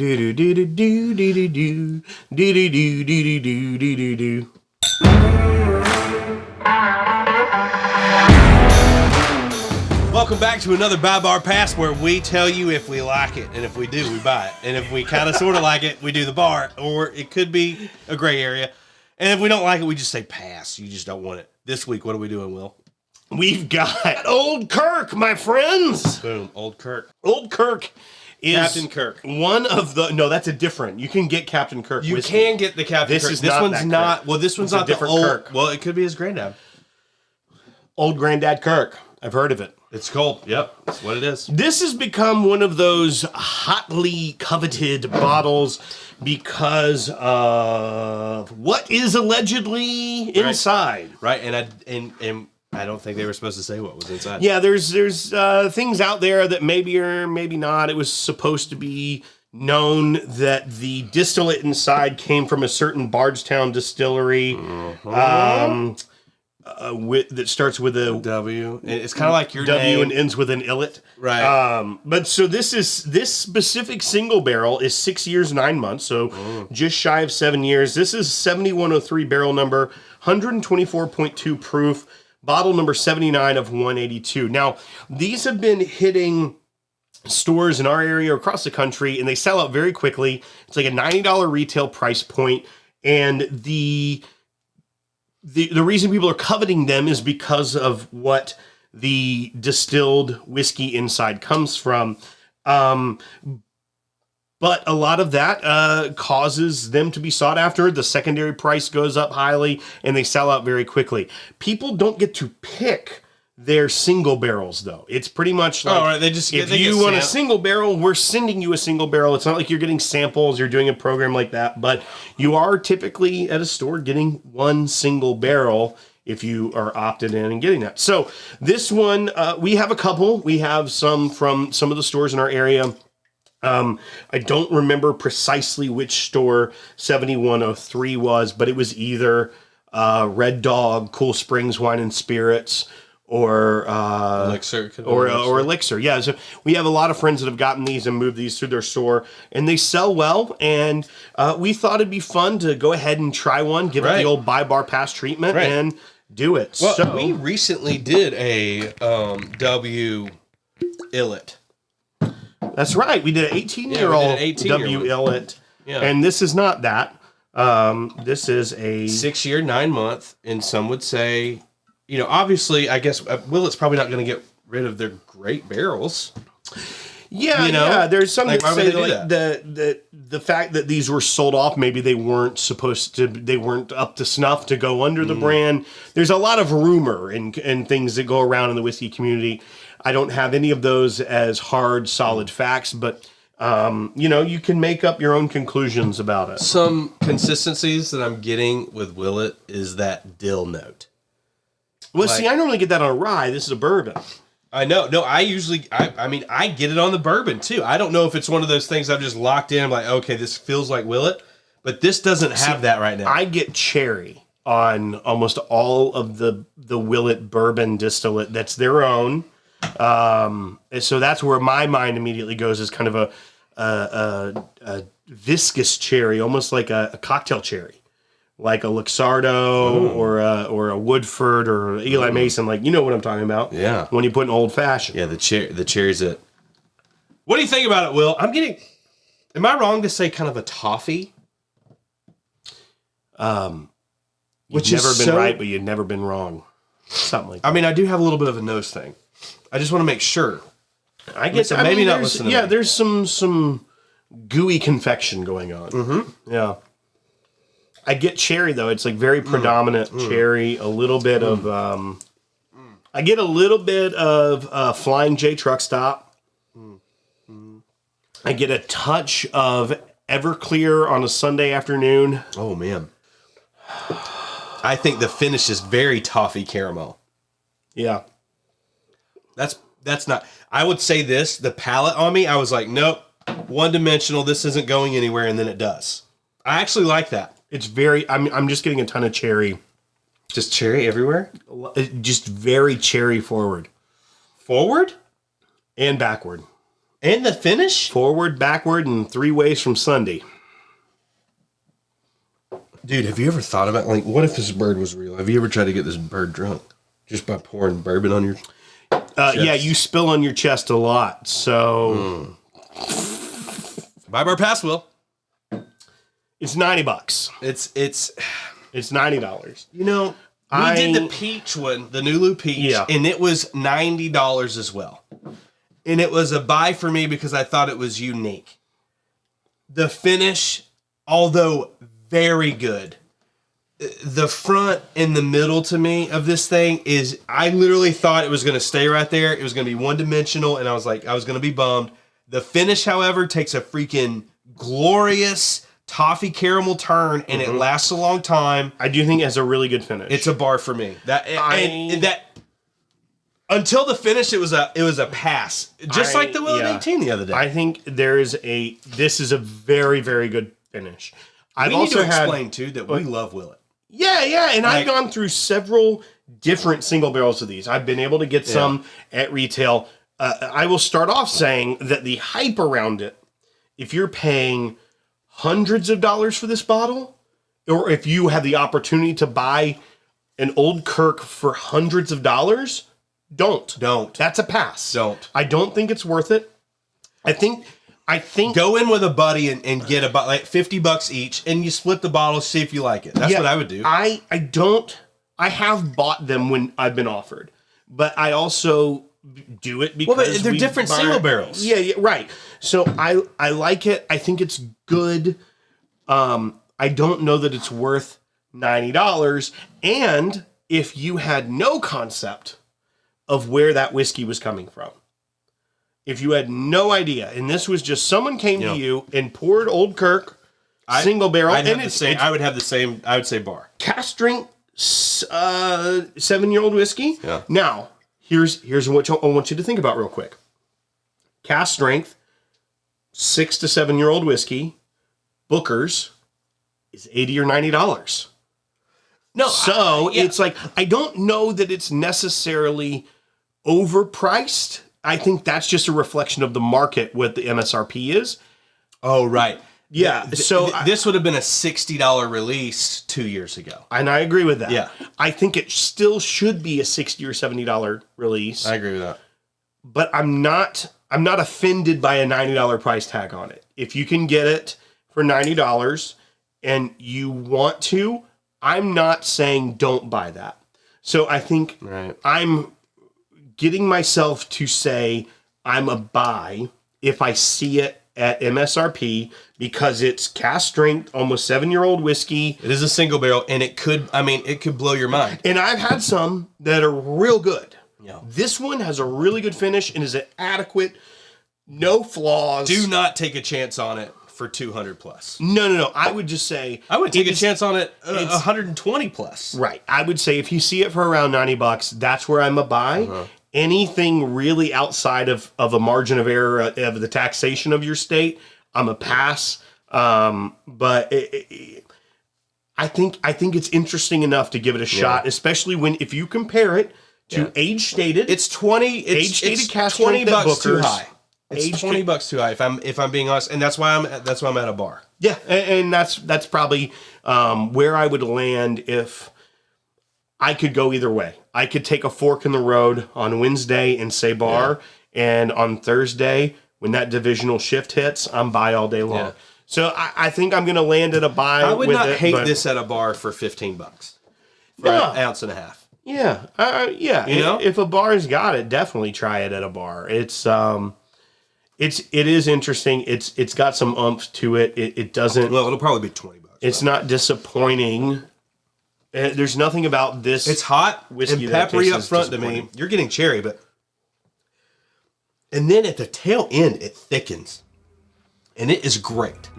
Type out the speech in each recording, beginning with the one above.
do do do do do do do do do do do do do. Welcome back to another Buy Bar Pass, where we tell you if we like it, and if we do, we buy it, and if we kind of sort of like it, we do the bar, or it could be a gray area, and if we don't like it, we just say pass. You just don't want it. This week, what are we doing, Will? We've got Old Kirk, my friends. Boom, Old Kirk. Old Kirk is Captain Kirk. One of the that's a different. You can get Captain Kirk. You whiskey. can get the Captain This Kirk. is This not one's that not. Kirk. Well, this one's It's a not the different old Kirk. Well, it could be his granddad. Old Granddad Kirk. I've heard of it. It's cold. Yep, that's what it is. This has become one of those hotly coveted bottles because of what is allegedly inside. Right, and I don't think they were supposed to say what was inside. Yeah, there's things out there that maybe or maybe not. It was supposed to be known that the distillate inside came from a certain Bardstown distillery. That starts with a W. It's kind of like your W name. and ends with an illet. Right. But so this specific single barrel is 6 years, 9 months. So just shy of 7 years. This is 7103 barrel number, 124.2 proof, bottle number 79 of 182. Now, these have been hitting stores in our area across the country, and they sell out very quickly. It's like a $90 retail price point, and the reason people are coveting them is because of what the distilled whiskey inside comes from. But a lot of that causes them to be sought after. The secondary price goes up highly, and they sell out very quickly. People don't get to pick their single barrels, though. It's pretty much like, right, if you want a single barrel, we're sending you a single barrel. It's not like you're getting samples, you're doing a program like that, but you are typically at a store getting one single barrel if you are opted in and getting that. So this one, we have a couple. We have some from some of the stores in our area. I don't remember precisely which store 7103 was, but it was either Red Dog, Cool Springs Wine and Spirits, or Elixir. Or Elixir. Yeah, so we have a lot of friends that have gotten these and moved these through their store, and they sell well, and we thought it'd be fun to go ahead and try one, give it the old Buy Bar Pass treatment, and do it. Well, so we recently did a W Illet. That's right. We did an 18-year-old W Illet, and this is not that. This is a 6 year, 9 month, and some would say, obviously, I guess Willett's probably not going to get rid of their great barrels. Yeah, There's some that say like the fact that these were sold off, maybe they weren't up to snuff to go under the brand. There's a lot of rumor and things that go around in the whiskey community. I don't have any of those as hard, solid facts, but you can make up your own conclusions about it. Some consistencies that I'm getting with Willett is that dill note. Well, see, I normally get that on a rye. This is a bourbon. I know. No, I get it on the bourbon, too. I don't know if it's one of those things I've just locked in. I'm like, okay, this feels like Willett, but this doesn't have that right now. I get cherry on almost all of the Willett bourbon distillate that's their own. So that's where my mind immediately goes, is kind of a viscous cherry, almost like a cocktail cherry. Like a Luxardo or a Woodford or Eli Mason, like, you know what I'm talking about. Yeah. When you put an old fashioned. Yeah, the cherry's it. What do you think about it, Will? Am I wrong to say kind of a toffee? You've never been right, but you've never been wrong. Something like that. I mean, I do have a little bit of a nose thing. I just want to make sure. Maybe not listen to me. Yeah, there's some gooey confection going on. Mm-hmm. Yeah. I get cherry, though. It's like very predominant cherry. A little bit of... I get a little bit of Flying J Truck Stop. I get a touch of Everclear on a Sunday afternoon. Oh, man. I think the finish is very toffee caramel. Yeah. That's not... I would say this, the palate on me, I was like, nope, one-dimensional, this isn't going anywhere, and then it does. I actually like that. It's very... I'm just getting a ton of cherry. Just cherry everywhere? Just very cherry forward. Forward? And backward. And the finish? Forward, backward, and 3 ways from Sunday. Dude, have you ever thought about, like, what if this bird was real? Have you ever tried to get this bird drunk? Just by pouring bourbon on your Yeah, you spill on your chest a lot, so... Buy Bar Pass will. It's $90. It's $90. You know, we did the peach one, the Nulu peach, and it was $90 as well. And it was a buy for me because I thought it was unique. The finish, although very good, the front and the middle to me of this thing is, I literally thought it was going to stay right there. It was going to be one-dimensional, and I was like, I was going to be bummed. The finish, however, takes a freaking glorious toffee caramel turn, and it lasts a long time. I do think it has a really good finish. It's a bar for me. That until the finish, it was a pass, just like the Willett 18 the other day. I think this is a very, very good finish. We need to explain too that we love Willett. Yeah, and I've gone through several different single barrels of these. I've been able to get some at retail. I will start off saying that the hype around it, if you're paying hundreds of dollars for this bottle, or if you have the opportunity to buy an old Kirk for hundreds of dollars, don't. That's a pass. Don't. I don't think it's worth it. I think go in with a buddy and get about like $50 each, and you split the bottle, see if you like it. That's what I would do. I have bought them when I've been offered, but I also do it because they're different single barrels. Yeah, right. So I like it. I think it's good. I don't know that it's worth $90. And if you had no concept of where that whiskey was coming from, if you had no idea, and this was just someone came to you and poured Old Kirk single barrel, I would have the same. I would say bar cask strength 7-year-old whiskey. Yeah. Now here's what I want you to think about real quick. Cask strength 6 to 7-year-old whiskey, Booker's is $80 or $90. No, so it's like, I don't know that it's necessarily overpriced. I think that's just a reflection of the market, what the MSRP is. Oh, right. Yeah. This would have been a $60 release 2 years ago. And I agree with that. Yeah. I think it still should be a $60 or $70 release. I agree with that. But I'm not offended by a $90 price tag on it. If you can get it for $90 and you want to, I'm not saying don't buy that. So I think I'm getting myself to say I'm a buy if I see it at MSRP because it's cask strength, almost 7-year-old whiskey. It is a single barrel, and it could blow your mind. And I've had some that are real good. Yeah. This one has a really good finish and is adequate, no flaws. Do not take a chance on it for 200 plus. No. I would just say I would take a chance on it 120 plus. Right. I would say if you see it for around $90, that's where I'm a buy. Anything really outside of a margin of error of the taxation of your state, I'm a pass. But I think it's interesting enough to give it a shot, especially if you compare it to age stated. It's 20. Age stated cask $20 strength too high. It's $20 too high if I'm being honest, and that's why I'm at a bar. Yeah, and that's probably where I would land if I could go either way. I could take a fork in the road on Wednesday and say bar, and on Thursday when that divisional shift hits, I'm buy all day long. Yeah. So I think I'm going to land at a buy. I would not hate this at a bar for $15 for an ounce and a half. Yeah, yeah. You know, if a bar's got it, definitely try it at a bar. It is interesting. It's got some oomph to it. It doesn't. Well, it'll probably be $20. It's not disappointing. There's nothing about this. It's hot whiskey and peppery up front to me. You're getting cherry, and then at the tail end it thickens, and it is great.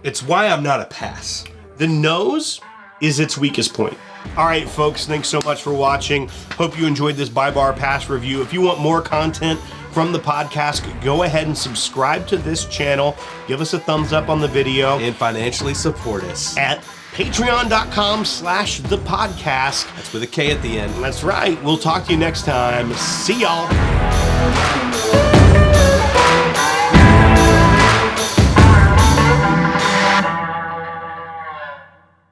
It's why I'm not a pass. The nose is its weakest point. All right, folks, thanks so much for watching. Hope you enjoyed this Buy Bar Pass review. If you want more content from the podcast, go ahead and subscribe to this channel. Give us a thumbs up on the video. And financially support us at patreon.com/thepodcast. That's with a K at the end. That's right. We'll talk to you next time. See y'all.